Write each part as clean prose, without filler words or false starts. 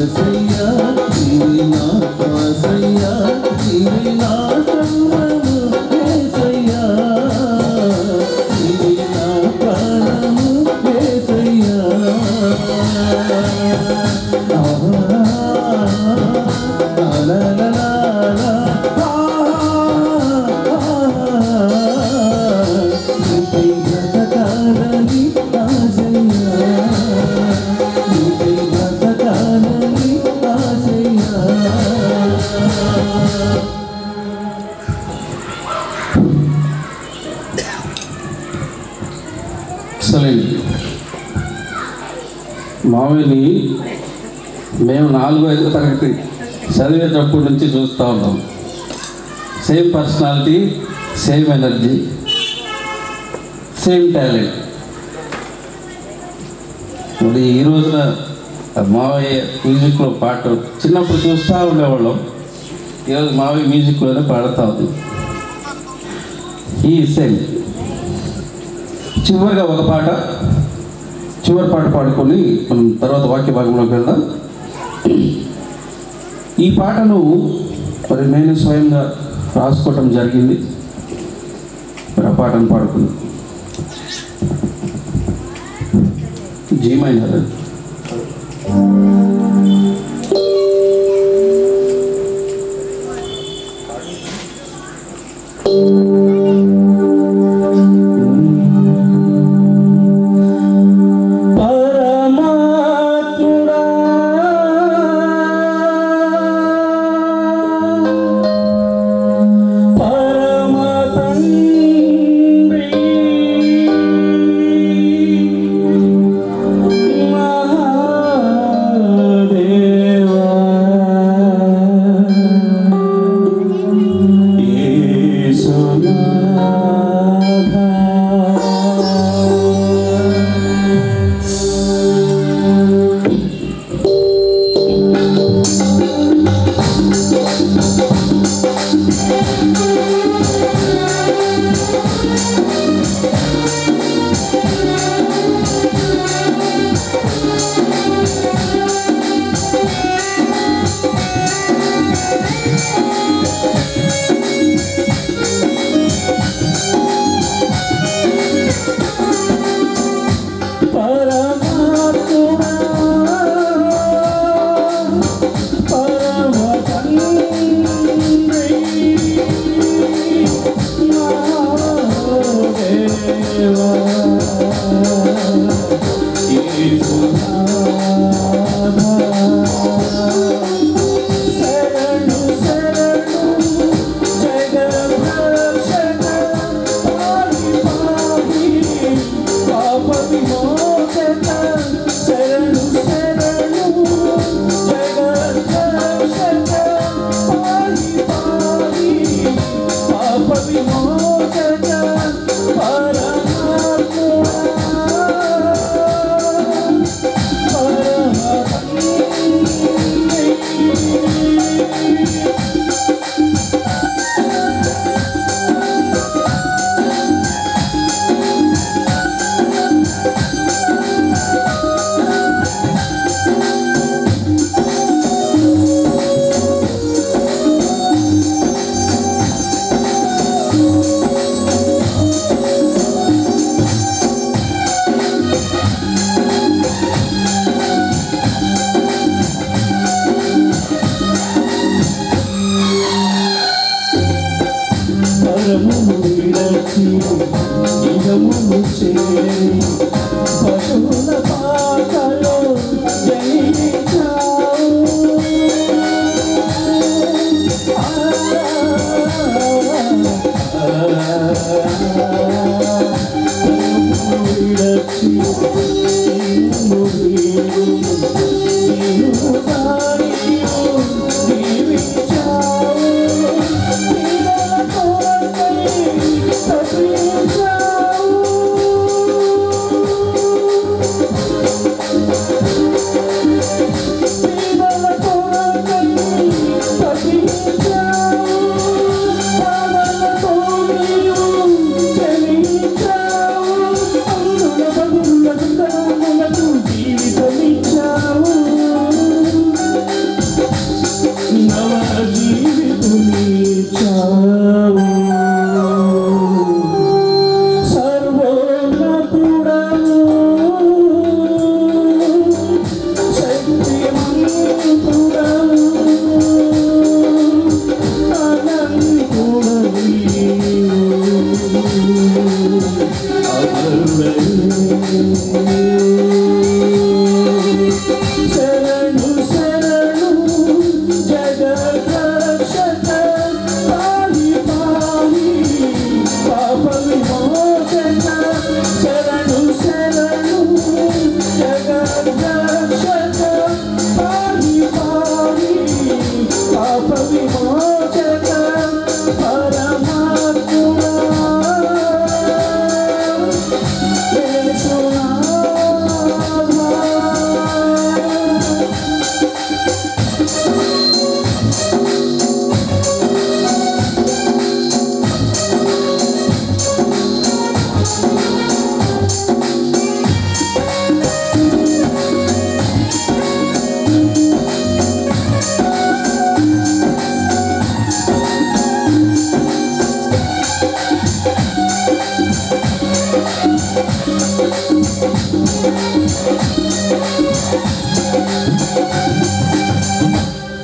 Seiya, మామయ్యని మేము 4వ తరగతి చదివేటప్పటి నుంచి చూస్తూ ఉంటాం. Same personality, same energy, same talent. మరి ఈ రోజున మావయ్య మ్యూజిక్లో పాట చిన్నప్పుడు చూస్తూ ఉండేవాళ్ళం. ఈరోజు మావయ్య మ్యూజిక్లోనే పాడుతూ ఉంది. ఈ సేమ్ చివరిగా ఒక పాట, చివరి పాట పాడుకొని మనం తర్వాత వాక్య భాగంలోకి వెళ్దాం. ఈ పాటను మరి నేను స్వయంగా రాసుకోవటం జరిగింది. మరి ఆ పాటను పాడుకుంది జీ మైనర్.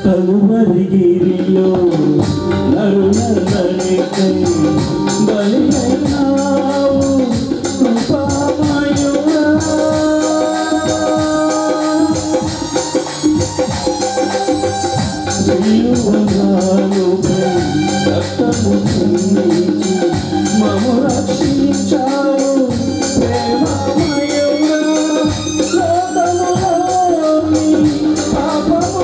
కలువరిగిరిలో నరునరునికై బలియైనావు కృపామయుడా. సిలువగానుపై రక్తము చిందించి మమ్ము రక్షించావు ప్రేమమయుడా. లోకములోని పాపము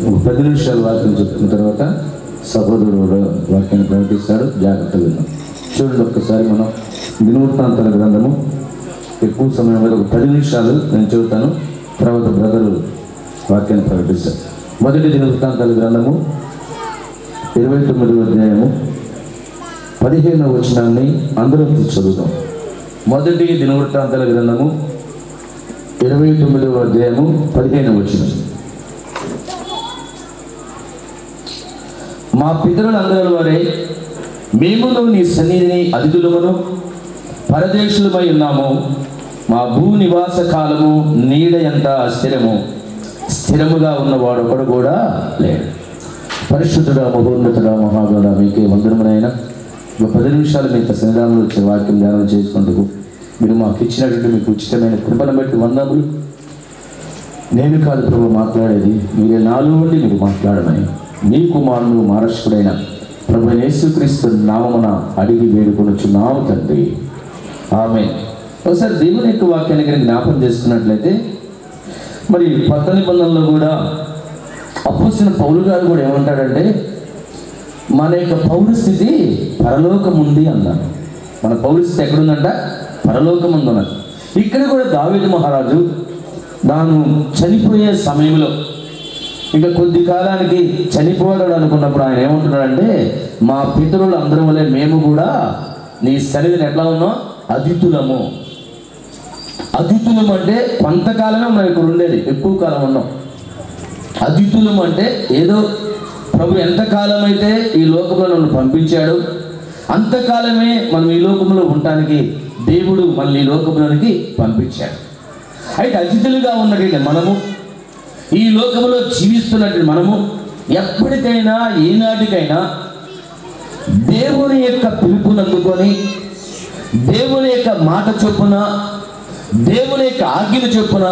ఒక 10 నిమిషాలు వాక్యం చెప్తున్న తర్వాత సహోదరుడు వాక్యాన్ని ప్రకటిస్తాడు. జాగ్రత్తగా విన్నాం. చూడండి, ఒక్కసారి మనం దినవృత్తాంతాల గ్రంథము ఎక్కువ సమయం మీద ఒక 10 నిమిషాలు నేను చెబుతాను, తర్వాత బ్రదరు వాక్యాన్ని ప్రకటిస్తాడు. మొదటి దినవృత్తాంతాల గ్రంథము 29వ అధ్యాయము 15వ వచనాన్ని అందరం చదువుతాం. మొదటి దినవృత్తాంతాల గ్రంథము 29వ అధ్యాయము 15వ వచనం. మా పితరులందరి వారే మేమును నీ సన్నిధిని అతిథులమును పరదేశులమై ఉన్నాము. మా భూ నివాస కాలము నీడ ఎంత అస్థిరము, స్థిరముగా ఉన్నవాడు ఒకడు కూడా లేడు. పరిశుద్ధుడా, మహోన్నతుడా, మహాగణుడా, మీకే వందనమునైనా ఒక 10 నిమిషాలు మీకు సన్నిధానంలో వచ్చే వాక్యం ధ్యానం చేసుకుంటూ మీరు మాకు ఇచ్చినటువంటి మీకు ఉచితమైన కృపను బట్టి వందములు. నేను కాదు ప్రభు మాట్లాడేది, మీరే నాలో ఉండి మీరు మాట్లాడమని నీ కుమారుడు మారక్షకుడైన ప్రభు యేసుక్రీస్తు నామమున అడిగి వేడుకొనుచున్నాము తండ్రి, ఆమేన్. ఒకసారి దేవుని యొక్క వాక్యాన్ని కనుక జ్ఞాపకం చేసుకున్నట్లయితే, మరి కొత్త నిబంధనలో కూడా అపోస్తలుడైన పౌలు గారు కూడా ఏమంటాడంటే, మన యొక్క పౌరస్థితి పరలోకం ఉంది అన్నాడు. మన పౌరస్థితి ఎక్కడుందంట? పరలోకం ఉంది అన్నాడు. ఇక్కడ కూడా దావీదు మహారాజు తాను చనిపోయే సమయంలో ఇంకా కొద్ది కాలానికి చనిపోతాడు అనుకున్నప్పుడు ఆయన ఏమంటున్నాడంటే, మా పితరులు అందరం వల్లే మేము కూడా నీ సన్నిధిని ఎట్లా ఉన్నాం? అతిథులము. అతిథులం అంటే కొంతకాలమే మనం ఇక్కడ ఉండేది, ఎక్కువ కాలం ఉన్నాం. అతిథులం అంటే ఏదో ప్రభు ఎంతకాలం అయితే ఈ లోకంలో నన్ను పంపించాడు అంతకాలమే మనం ఈ లోకంలో ఉండటానికి దేవుడు మనల్ని ఈ లోకంలోనికి పంపించాడు. అయితే అతిథులుగా ఉన్నటువంటి మనము, ఈ లోకంలో జీవిస్తున్నటువంటి మనము ఎప్పటికైనా ఏనాటికైనా దేవుని యొక్క పిలుపునందుకొని, దేవుని యొక్క మాట చొప్పున, దేవుని యొక్క ఆజ్ఞ చొప్పున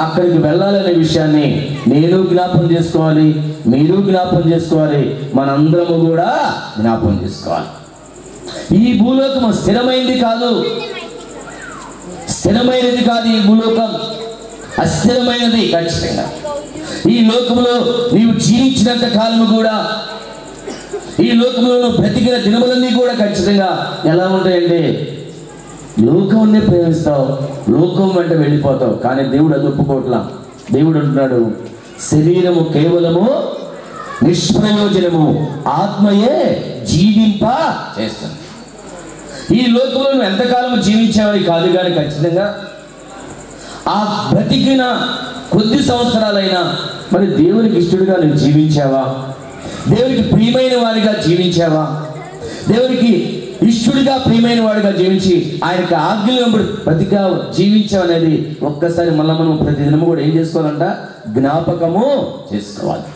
అక్కడికి వెళ్ళాలనే విషయాన్ని నేను జ్ఞాపం చేసుకోవాలి, మీరు జ్ఞాపం చేసుకోవాలి, మనందరము కూడా జ్ఞాపం చేసుకోవాలి. ఈ భూలోకము స్థిరమైనది కాదు, స్థిరమైనది కాదు. ఈ భూలోకం అస్థిరమైనది. ఖచ్చితంగా ఈ లోకంలో నీవు జీవించినంత కాలము కూడా, ఈ లోకంలో నువ్వు బ్రతికిన దినములన్నీ కూడా ఖచ్చితంగా ఎలా ఉంటాయంటే, లోకాన్ని ప్రేమిస్తావు, లోకం వెంట వెళ్ళిపోతావు. కానీ దేవుడు అది ఒప్పుకోవట్లా. దేవుడు అంటున్నాడు, శరీరము కేవలము నిష్ప్రయోజనము, ఆత్మయే జీవింప చేస్తుంది. ఈ లోకంలో నువ్వు ఎంతకాలం జీవించావని కాదు, కానీ ఖచ్చితంగా ఆ బ్రతికిన కొద్ది సంవత్సరాలైనా మరి దేవునికి ఇష్టడుగా నువ్వు జీవించావా? దేవునికి ప్రియమైన వాడిగా జీవించావా? దేవునికి ఇష్టడుగా ప్రియమైన వాడిగా జీవించి ఆయనకి ఆజ్ఞలు బ్రతిగా జీవించావనేది ఒక్కసారి మళ్ళీ మనం ప్రతిదినము కూడా ఏం చేసుకోవాలంట? జ్ఞాపకము చేసుకోవాలి.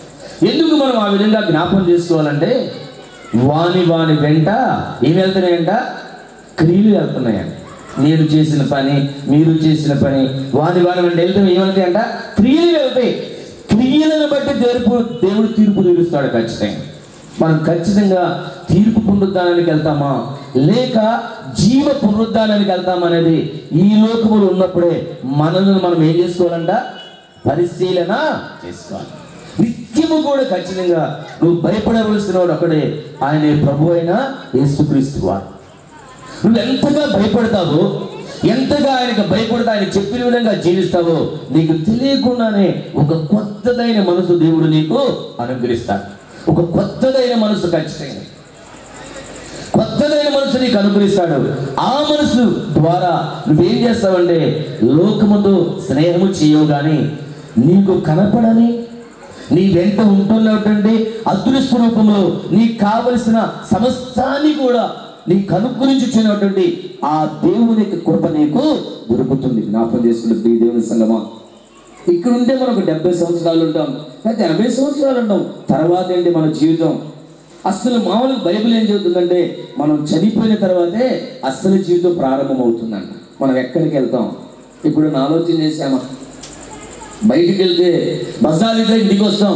ఎందుకు మనం ఆ విధంగా జ్ఞాపకం చేసుకోవాలంటే, వాని వెంట ఏమి వెళ్తున్నాయంట? క్రియలు వెళ్తున్నాయంట. నేను చేసిన పని, మీరు చేసిన పని, వాని వెంట వెళ్తే ఏమవుతాయంట? క్రియలు వెళ్తాయి. క్రియలను బట్టి దేవుడు తీర్పు తీరుస్తాడు. ఖచ్చితంగా మనం ఖచ్చితంగా తీర్పు పునరుద్ధానానికి వెళ్తామా లేక జీవ పునరుద్ధానానికి వెళ్తామా అనేది ఈ లోకములు ఉన్నప్పుడే మనల్ని మనం ఏం చేసుకోవాలంట? పరిశీలన చేసుకోవాలి. నిత్యము కూడా ఖచ్చితంగా నువ్వు భయపడవలసిన వాడు ఒకడే, ఆయన ప్రభు అయిన యేసుక్రీస్తు వారు. నువ్వు ఎంతగా భయపడతావో, ఎంతగా ఆయనకు భయపడతా ఆయన చెప్పిన విధంగా జీవిస్తావో, నీకు తెలియకుండానే ఒక కొత్తదైన మనసు దేవుడు నీకు అనుగ్రహిస్తాడు. ఒక కొత్తదైన మనసు, ఖచ్చితంగా కొత్తదైన మనసు నీకు అనుగ్రహిస్తాడు. ఆ మనసు ద్వారా నువ్వేం చేస్తావంటే, లోకముతో స్నేహము చేయవు, కానీ నీకు కనపడని, నీ వెంట ఉంటున్నటువంటి అదృశ్య రూపంలో నీకు కావలసిన సమస్తాన్ని కూడా నీకు అనుగ్రహించుచున్నటువంటి ఆ దేవుని కృప నీకు దొరుకుతుంది. జ్ఞాపకం చేసుకునే ప్రియ దేవుని సంగమా, ఇక్కడ ఉంటే మనకు 70 సంవత్సరాలు ఉంటాం, లేకపోతే 80 సంవత్సరాలు ఉంటాం. తర్వాత ఏంటి మన జీవితం? అస్సలు మామూలుగా బైబిల్ ఏం చెబుతుందంటే, మనం చనిపోయిన తర్వాతే అస్సలు జీవితం ప్రారంభమవుతుందంట. మనం ఎక్కడికి వెళ్తాం? ఇప్పుడు ఆలోచన చేసామా? బయటికి వెళ్తే బజార్లో ఇంటికి వస్తాం.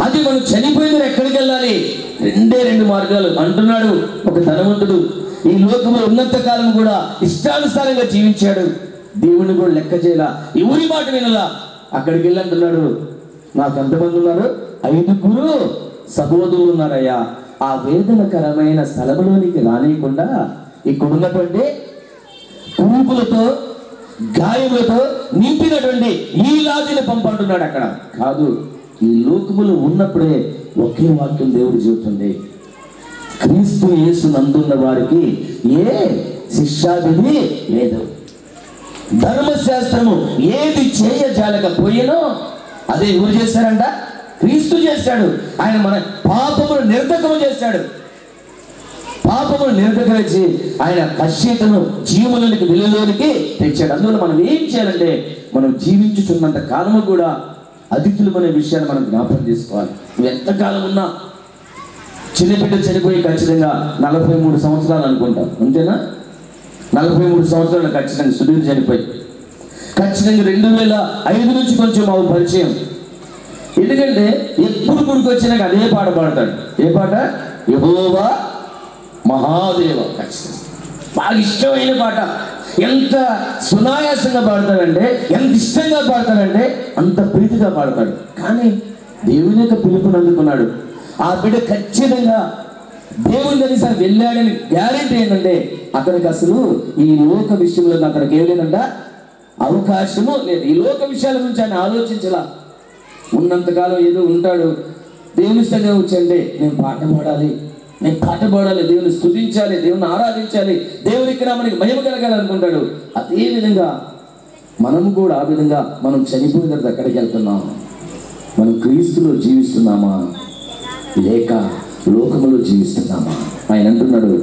అది మనం చనిపోయిన ఎక్కడికి వెళ్ళాలి? 2 మార్గాలు అంటున్నాడు ఒక ధనవంతుడు. ఈ లోకంలో ఉన్నంత కాలం కూడా ఇష్టానుసారంగా జీవించాడు, దేవుని కూడా లెక్క చేయలా, ఎవరి మాట వినలా. అక్కడికి వెళ్ళి అంటున్నాడు, నాకు ఎంతమంది ఉన్నారు? 5 సహోదరులు ఉన్నారయ్యా. ఆ వేదనకరమైన స్థలంలోనికి రానియకుండా ఇక్కడ ఉన్నటువంటి కురుపులతో, గాయములతో నింపినటువంటి ఈ లాజిని పంపంటున్నాడు. అక్కడ కాదు, ఈ లోకములు ఉన్నప్పుడే ఒకే వాక్యం దేవుడు చెబుతుంది, క్రీస్తు యేసు నందున్న వారికి ఏ శిక్షావిధి లేదు. ధర్మశాస్త్రము ఏది చేయజాలకపోయినో అదే ఎవరు చేశారంట? క్రీస్తు చేశాడు. ఆయన మన పాపమును నిర్ధకము చేశాడు. పాపమును నిర్ధకరించి ఆయన కష్యతను జీవులకి వెలుగులోనికి తెచ్చాడు. అందువల్ల మనం ఏం చేయాలంటే, మనం జీవించుతున్నంత కాలము కూడా అతిథులు అనే విషయాన్ని మనం జ్ఞాపకం చేసుకోవాలి. నువ్వు ఎంతకాలం ఉన్నా, చిన్నబిడ్డ చనిపోయి ఖచ్చితంగా 43 సంవత్సరాలు అనుకుంటాం, అంతేనా? 43 సంవత్సరాలు ఖచ్చితంగా సుధీర్ చనిపోయి ఖచ్చితంగా 2005 నుంచి కొంచెం మాకు పరిచయం. ఎందుకంటే ఎప్పుడు గుడికి వచ్చినాక అదే పాట పాడతాడు. ఏ పాట? యెహోవా మహాదేవ. ఖచ్చితంగా బాగా ఇష్టమైన పాట. ఎంత సునాయాసంగా పాడతాడంటే, ఎంత ఇష్టంగా పాడతాడంటే అంత ప్రీతిగా పాడతాడు. కానీ దేవుని యొక్క పిలుపుని అందుకున్నాడు. ఆ బిడ్డ ఖచ్చితంగా దేవుని కలిసి వెళ్ళాడని గ్యారెంటీ ఏంటంటే, అతనికి అసలు ఈ లోక విషయంలో అతనికి ఏం లేదంట, అవకాశము లేదు. ఈ లోక విషయాల గురించి ఆయన ఆలోచించలా. ఉన్నంతకాలం ఏదో ఉంటాడు. దేవుని స్థితిగా వచ్చండి, నేను పాట పాడాలి, దేవుని స్తుతించాలి, దేవుని ఆరాధించాలి, దేవునికి మనకి మహిమ కలగాలనుకుంటాడు. అదేవిధంగా మనము కూడా ఆ విధంగా మనం చనిపోయిన తర్వాత ఎక్కడికి వెళ్తున్నాం? మనం క్రీస్తులో జీవిస్తున్నామా లేక లోకములో జీవిస్తున్నామా? ఆయన అంటున్నాడు,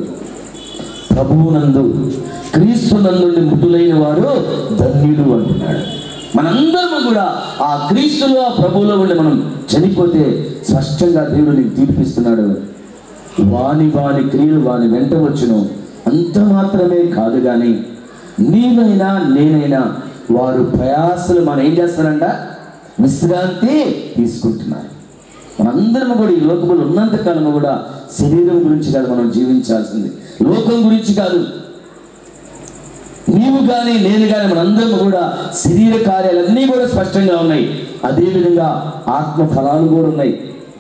ప్రభువునందు క్రీస్తు నందు మృతులైన వారు ధన్యులు అంటున్నాడు. మనందరము కూడా ఆ క్రీస్తులో, ఆ ప్రభువులో ఉండి మనం చనిపోతే స్పష్టంగా దేవుడు నీకు తీర్పిస్తున్నాడు. వాని క్రియలు వాని వెంట వచ్చును. అంత మాత్రమే కాదు కానీ నీవైనా నేనైనా వారు ప్రయాసలు మనం ఏం చేస్తారంట? విశ్రాంతి తీసుకుంటున్నారు. మనందరము కూడా ఈ లోకంలో ఉన్నంత కాలము కూడా శరీరం గురించి కాదు మనం జీవించాల్సింది, లోకం గురించి కాదు. నీవు కానీ నేను కానీ మనందరము కూడా శరీర కార్యాలన్నీ కూడా స్పష్టంగా ఉన్నాయి. అదేవిధంగా ఆత్మ ఫలాలు కూడా ఉన్నాయి.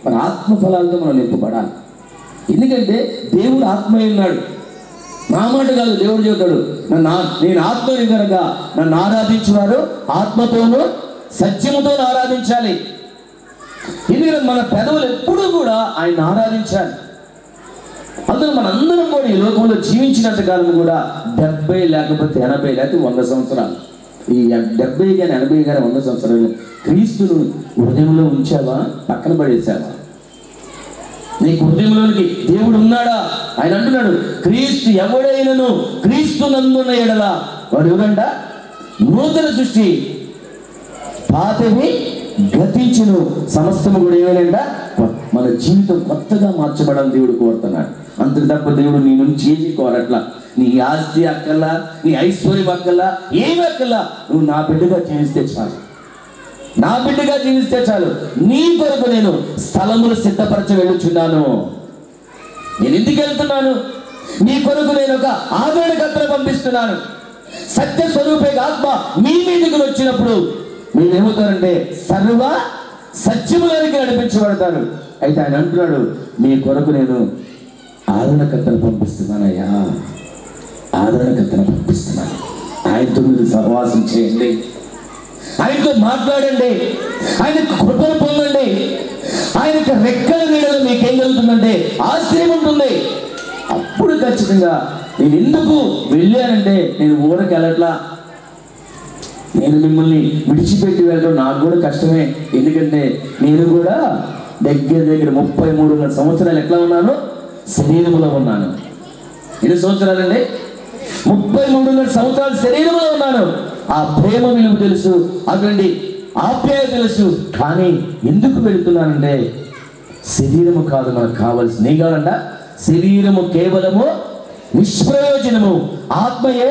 మన ఆత్మ ఫలాలతో మనం నింపబడాలి. ఎందుకంటే దేవుడు ఆత్మయ్య ఉన్నాడు. నా మాట కాదు, దేవుడు చెబుతాడు, నేను ఆత్మని కనుక నన్ను ఆరాధించువారు ఆత్మతోనూ సత్యముతోనూ ఆరాధించాలి. ఎందుకంటే మన పెదవులు ఎప్పుడూ కూడా ఆయన ఆరాధించాలి. అందులో మనందరం కూడా ఈ లోకంలో జీవించినంత కాలం కూడా 70 లేకపోతే 80 లేకపోతే 100 సంవత్సరాలు. ఈ 70 కానీ 80 కానీ 100 సంవత్సరాలు క్రీస్తును హృదయంలో ఉంచావా, పక్కన పడేసావా? నీకు హృదయంలోనికి దేవుడు ఉన్నాడా? ఆయన అంటున్నాడు, క్రీస్తు ఎవడైనను క్రీస్తు నందున్న ఎడల వాడు ఎవరంట? నూతన సృష్టి, పాతవి గతించును, సమస్తము కూడా ఏమైనా మన జీవితం కొత్తగా మార్చబడాలని దేవుడు కోరుతున్నాడు. అంత తప్ప దేవుడు నీ నుంచి ఏది కోరట్లా. నీ ఆస్తి అక్కల్లా, నీ ఐశ్వర్యం అక్కల్లా, ఏమి అక్కల్లా, నువ్వు నా బిడ్డగా జీవిస్తే చాలు, నా బిడ్డగా జీవిస్తే చాలు. నీ కొరకు నేను స్థలములు సిద్ధపరచ వెళ్ళుచున్నాను. నేను ఎందుకు వెళ్తున్నాను? నీ కొరకు నేను ఒక ఆదరణకర్తను పంపిస్తున్నాను. సత్య స్వరూపే ఆత్మ మీ మీదకి వచ్చినప్పుడు మీరు ఏమవుతారంటే సర్వ సత్యములోనికి నడిపించబడతారు. అయితే ఆయన అంటున్నాడు, మీ కొరకు నేను ఆదరణకర్తను పంపిస్తున్నానయ్యా, ఆదరణకర్తను పంపిస్తున్నాను. ఆయనతో మీరు సహవాసం చేయండి, ఆయనతో మాట్లాడండి, ఆయన కృపను పొందండి. ఆయనకు రెక్కల నీడలో మీకేం జరుగుతుందంటే ఆశ్రయం ఉంటుంది. అప్పుడు ఖచ్చితంగా నేను ఎందుకు వెళ్ళానంటే నేను ఊరికి వెళ్ళట్లా, నేను మిమ్మల్ని విడిచిపెట్టి వెళ్ళడం నాకు కూడా కష్టమే. ఎందుకంటే నేను కూడా దగ్గర 33 సంవత్సరాలు ఎట్లా ఉన్నాను? శరీరంలో ఉన్నాను. ఎన్ని సంవత్సరాలండి? 33 సంవత్సరాలు శరీరంలో ఉన్నాను. ఆ ప్రేమ విలువ తెలుసు, అటువంటి ఆప్యాయత తెలుసు. కానీ ఎందుకు వెళుతున్నానంటే శరీరము కాదు మనకు కావాల్సింది. ఏం కావాలంట? శరీరము కేవలము నిష్ప్రయోజనము, ఆత్మయే